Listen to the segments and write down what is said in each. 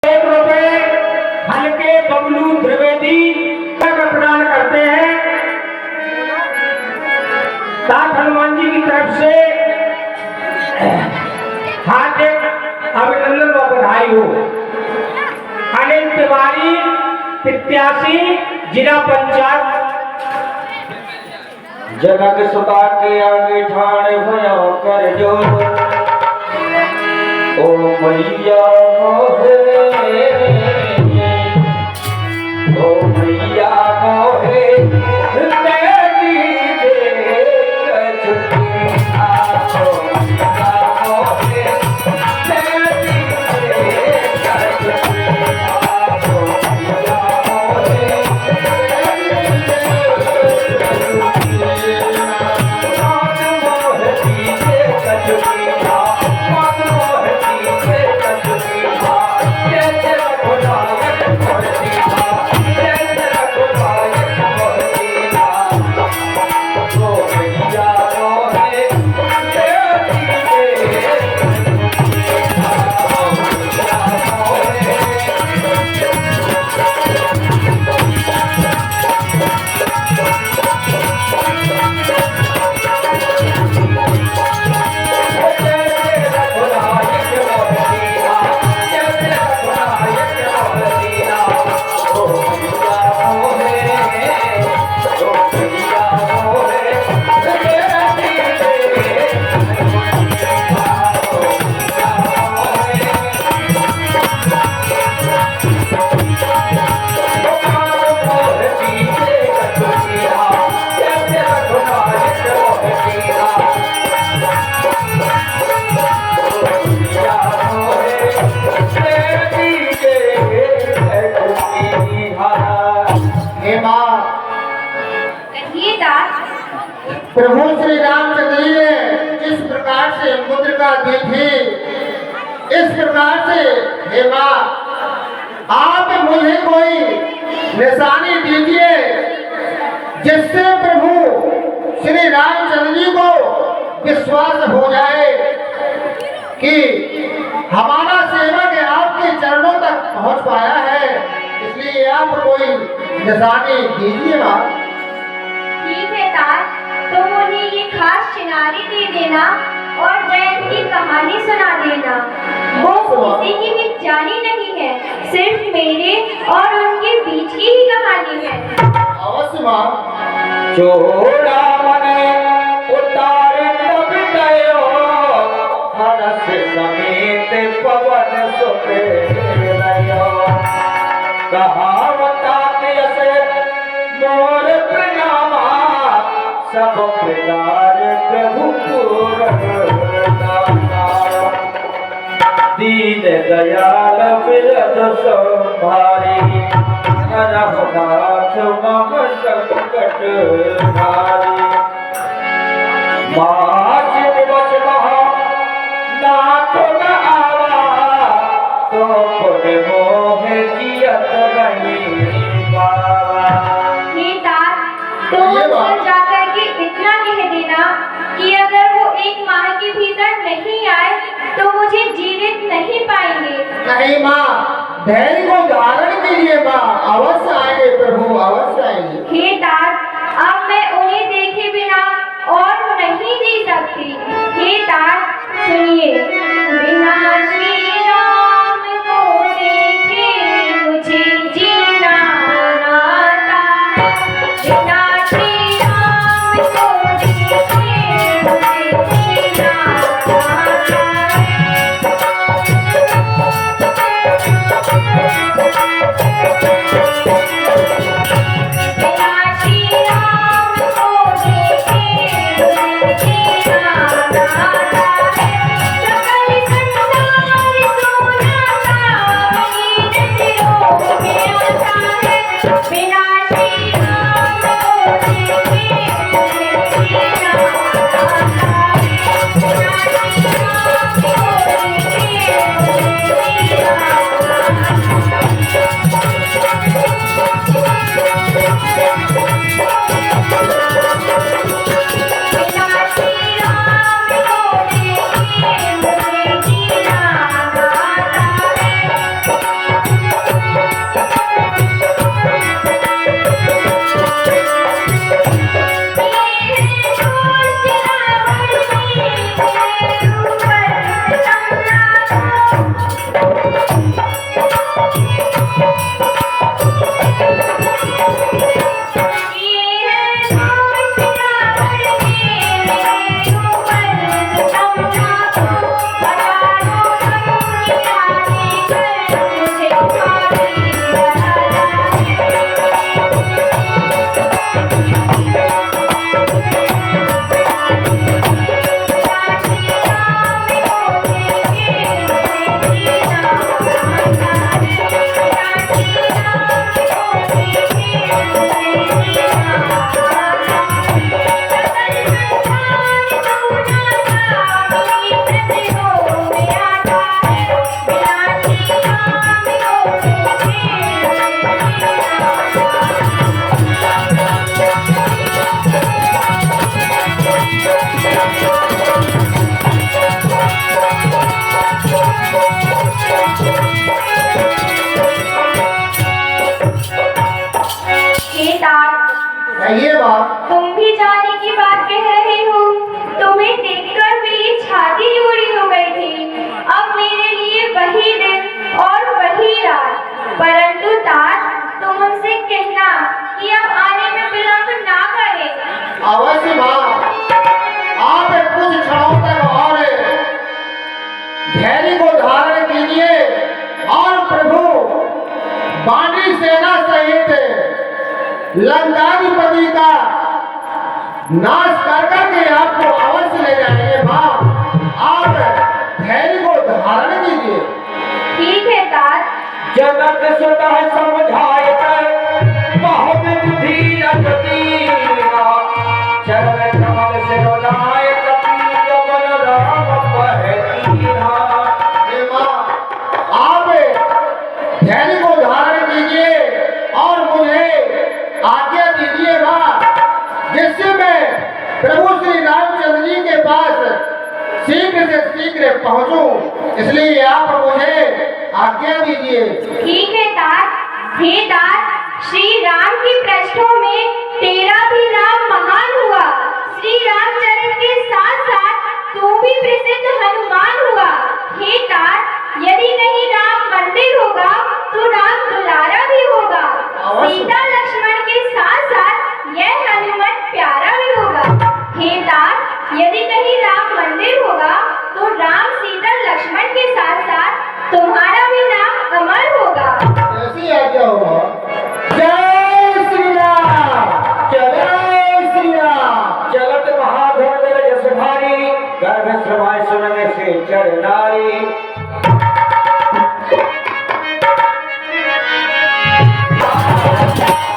रुपए हल्के बबलू द्विवेदी प्रदान करते हैं। साथ हनुमान जी की तरफ से हार्दिक अभिनंदन व बधाई हो। अनिल तिवारी प्रत्याशी जिला पंचायत। जनक सुता के आगे ठाणे भयो कर जो ओ मैया मोहे, ओ मैया मोहे तेरी देख छुट्टी आसो मैया मोहे तेरी देख छुट्टी आसो मैया मोहे प्रभु श्री रामचंद्र जी ने जिस प्रकार से मुद्रिका दी थी, इस प्रकार से हे मां आप मुझे कोई निशानी दीजिए जिससे प्रभु श्री रामचंद्र जी को विश्वास हो जाए कि हमारा सेवक आपके चरणों तक पहुंच पाया है। इसलिए आप कोई निशानी दीजिए मां। ठीक है तार, तुम उन्हें ये खास चिनारी दे देना और जयंत की कहानी सुना देना। वो किसी की भी जानी नहीं है, सिर्फ मेरे और उनके बीच की ही कहानी है। अवश्य मां। चोड़ा मने उतार तब गयो हरस समेत पवन सुते रयो कहावता से मोर प्रणामा सब प्रकार प्रभु दीन दयाल बिरद संभारी रघुनाथ मम संकट भारी माच बच महा नाथ न आवा तो पुन मोह जियत नहीं पावा। तो मुझसे जाकर के इतना कह देना कि अगर वो एक माह के भीतर नहीं आए तो मुझे जीवित नहीं पाएंगे। नहीं माँ, धैर्य को धारण कीजिए माँ, अवश्य आएंगे प्रभु, अवश्य आएंगे। हे तात, अब मैं उन्हें देखे बिना और नहीं जी सकती। हे तात सुनिए, बिना श्री राम को देखे मुझे जीना आता, बिना श्री राम को देखे मुझे जीना आता। सकल संसार आपकी सेना सहित लंकाधिपति का नाश कर करके आपको अवश्य ले जाएंगे। माँ, आप धैर्य को धारण कीजिए। ठीक है तात। जगत स्वतः समझाए कर बहुत धीरज दीना, चरण कमल से रोनाए कपि कमल राम पहलीना। हे माँ, आप धैर्य को धारण कीजिए और मुझे आज्ञा दीजिए माँ, जिससे मैं प्रभु श्री रामचंद्र जी के पास शीघ्र से शीघ्र पहुंचूं। इसलिए आप मुझे आज्ञा दीजिए। ठीक है तात। हे तात, श्री राम की पृष्ठों में तेरा भी नाम महान हुआ। श्री रामचरण के साथ साथ तू भी प्रसिद्ध हनुमान हुआ। हे तात, यदि कहीं राम मंदिर होगा तो राम दुलारा भी होगा। सीता लक्ष्मण के साथ साथ यह हनुमान प्यारा भी होगा। हे तात, यदि कहीं राम मंदिर होगा तो राम सीता लक्ष्मण के साथ साथ तुम्हारा भी नाम अमर होगा। ऐसी आज्ञा होगा। जय श्री राम, जय श्री राम। चलत महाधर जस भारी, गर्भ श्रवाय सुनने से चर नारी।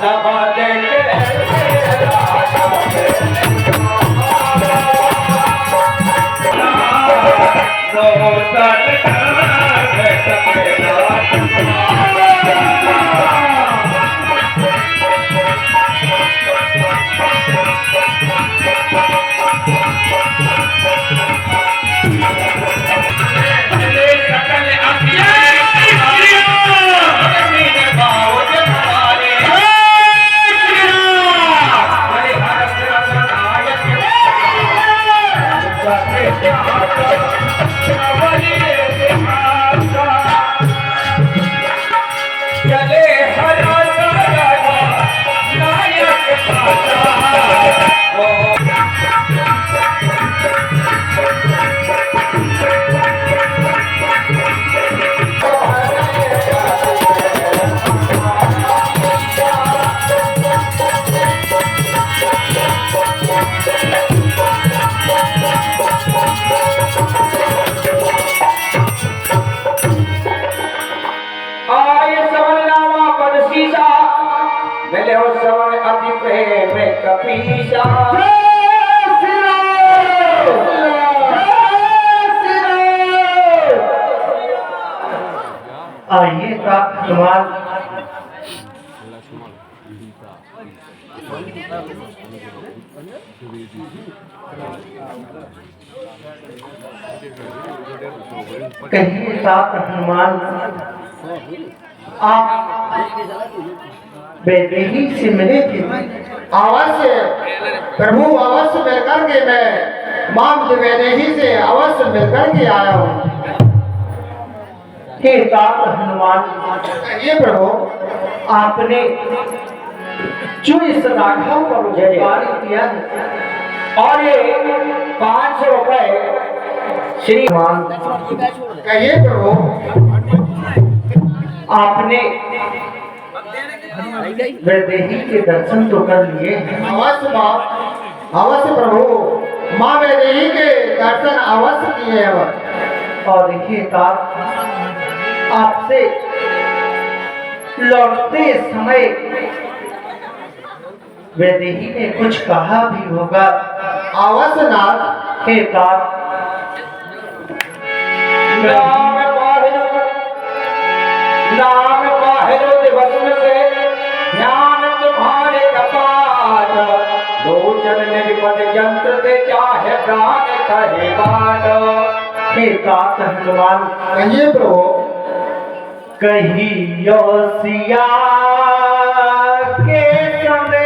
सभा मिले हो श्रवण अति प्रेम कपीशा। आइए प्राप्त हनुमान कहिए प्राप्त हनुमान, आप वैदेही से मिले थे? अवश्य प्रभु, अवश्य मिलकर के मैं मां वैदेही से अवश्य मिलकर के आया हूँ। हे प्राप्त हनुमान, कहिए प्रभु। आपने जो इस राघव पर उपकार किया है और ये 500 रुपए श्री मान। कहिए प्रभु। आपने वैदेही के दर्शन तो कर लिए? अवश्य माँ, अवश्य प्रभु, माँ वैदेही के दर्शन अवश्य किए हैं। और देखिए तात, आपसे लौटते समय वैदेही ने कुछ कहा भी होगा। अवश्य नाथ। हे तात, नाम बाहिर दिवस में से ज्ञान तुम्हारे कपाट, लोचन निपट यंत्र दे चाहे प्राण कहे बाट। हे तात हनुमान, कहिए प्रभु। कहियो सिया के संदेश।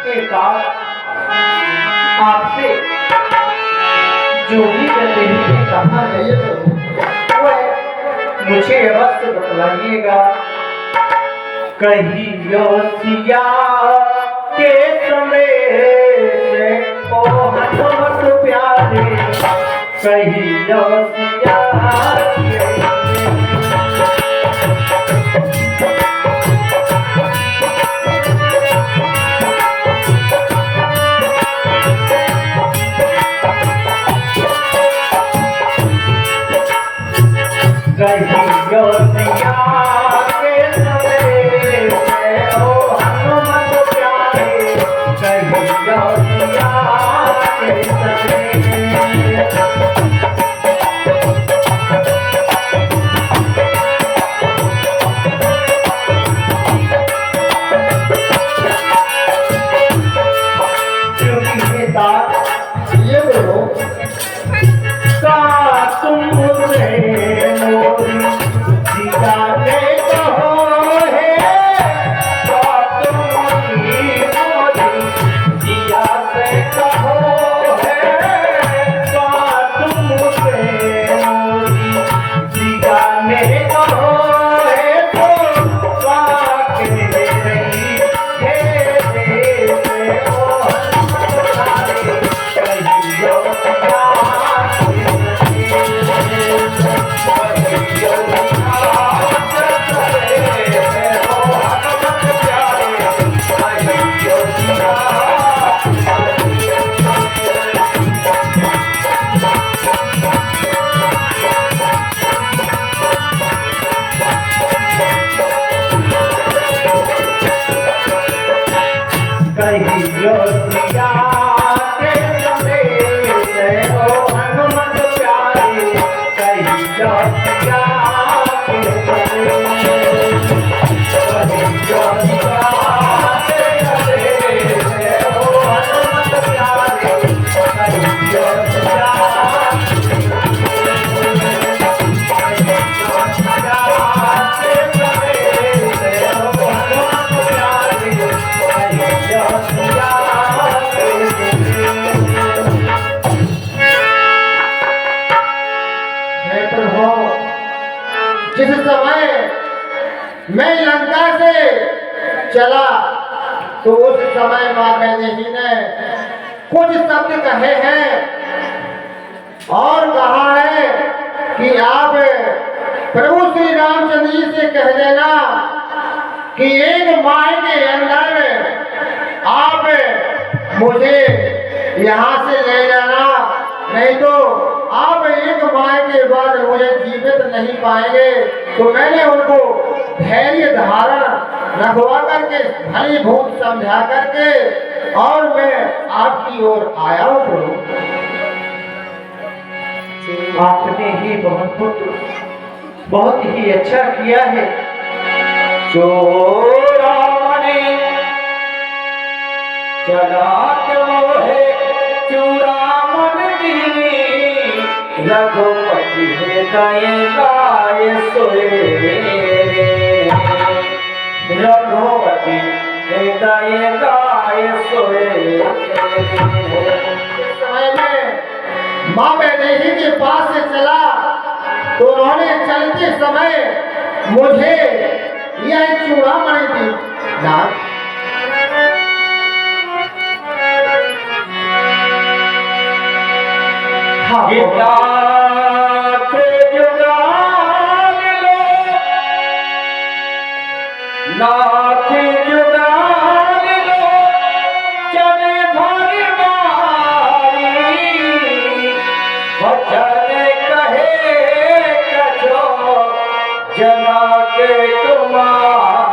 हे तात, आपसे जो भी वैदेही ने कहा है कहिए प्रभु। मुझे अवश्य बतलाइएगा। कहियो सिया के संदेश, ओ हनुमत प्यारे, कहियो सिया के संदेश। कहियो सिया के संदेश ओ हनुमत प्यारे कहियो सिया के संदेश ये बोलो का तुम मुझे मोरी जिगाने कहो है का तुम मुझे मोरी जिया से कहो है का तुम मुझे मोरी जिगाने कहो है तो का के रही है से ओ कहियो कहियो सिया के संदेश ओ हनुमत प्यारे कहियो सिया के संदेश कहियो सिया के संदेश ओ हनुमत प्यारे कहियो सिया हे प्रभु, जिस समय मैं लंका से चला तो उस समय मां वैदेही ने कुछ शब्द कहे हैं और कहा है कि आप प्रभु श्री रामचंद्र जी से कह देना कि एक माह के अंदर आप मुझे यहाँ से ले जाना, नहीं तो आप एक माह के बाद मुझे जीवित नहीं पाएंगे। तो मैंने उनको धैर्य धारण रखवा करके भली भूत समझा करके और मैं आपकी ओर आया हूँ प्रभु। आपने ही बहुत ही अच्छा किया है। चोरामणि चलात मोहे चूड़ामन दीनी रघुपति हृदय गाय सोए रघुपति हृदय गाय सोए। समय में माँ वैदेही के पास से चला तो उन्होंने चलते समय मुझे यह चूड़ामणि दी। नाथ, हाँ नाथ जुगाल लो नाथ जुगाल लो चले भर मारी वचन कहे कछो जना के तुम्हारी।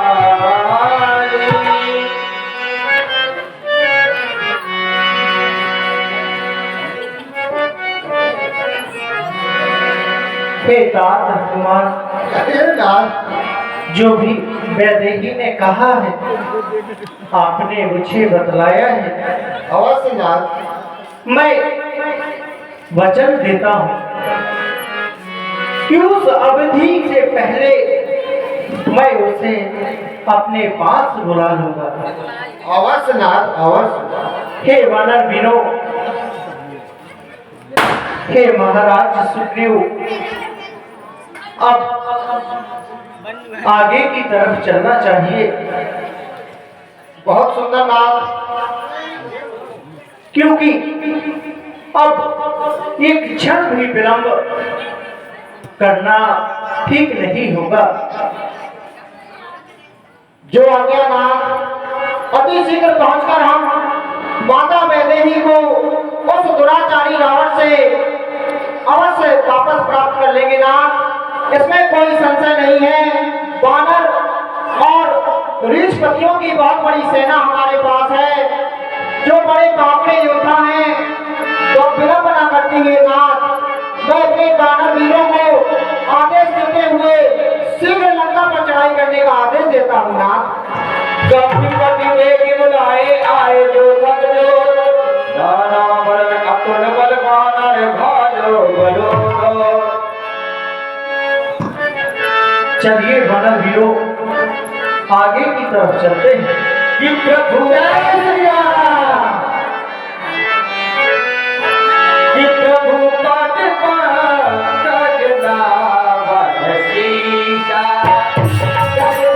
हे तात कुमार, हे नाथ, जो भी वैदेही ने कहा है आपने मुझे बतलाया है। अवश्य नाथ, मैं वचन देता हूँ कि उस अवधि से पहले मैं उसे अपने पास बुला लूंगा। अवश्य नाथ, अवश्य। हे वानर वीरों, हे महाराज सुग्रीव, अब आगे की तरफ चलना चाहिए। बहुत सुंदर नाथ, क्योंकि अब एक क्षण भी विलंब करना ठीक नहीं होगा। जो आज्ञा नाथ, अति शीघ्र पहुंचकर हम माता वैदेही को उस दुराचारी रावण से अवश्य वापस प्राप्त कर लेंगे नाथ। इसमें कोई संशय नहीं है। वानर और ऋषपतियों की बहुत बड़ी सेना हमारे पास है, जो बड़े बावड़े योद्धा हैं। तो विलंब न करते हुए नाथ, मैं अपने वानर वीरों को आदेश देते हुए शीघ्र लंका पर चढ़ाई करने का आदेश देता हूँ नाथ। गौरीपति वेगी बुलाए आए जो सब जो नाना बल अतुल बल वानर भालो बलो दो। चलिए वानर वीरों, आगे की तरफ चलते हैं। कि प्रभु जय श्री राम। कि प्रभु पद पंकज नावन सीसा जय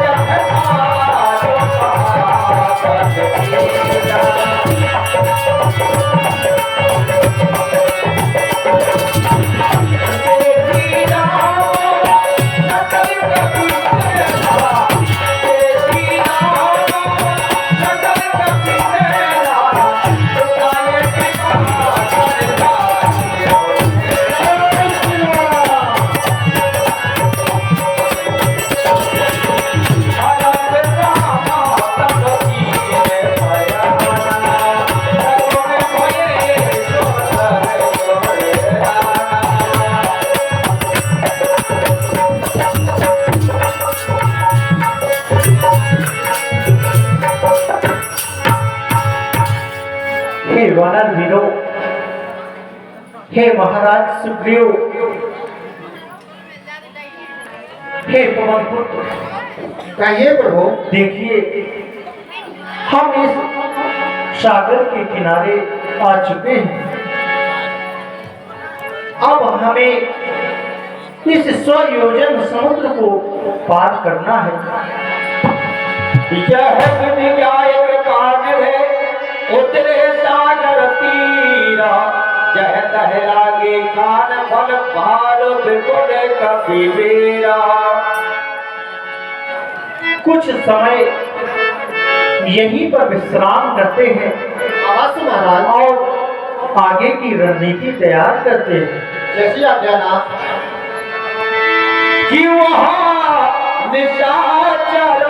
हे वानर वीरों, हे महाराज सुग्रीव, हे पवन पुत्र, कहिए प्रभु। देखिए हम इस सागर के किनारे आ चुके हैं। अब हमें इस 100 योजन समुद्र को पार करना है। यह विद्यायक कान है उतरे सागर तीरा जह तह लागे कान फल भार बिपुल कबीरा। कुछ समय यहीं पर विश्राम करते हैं अवश्य महाराज, और आगे की रणनीति तैयार करते हैं। जैसी आज्ञा नाथ। कि वहाँ निशाचर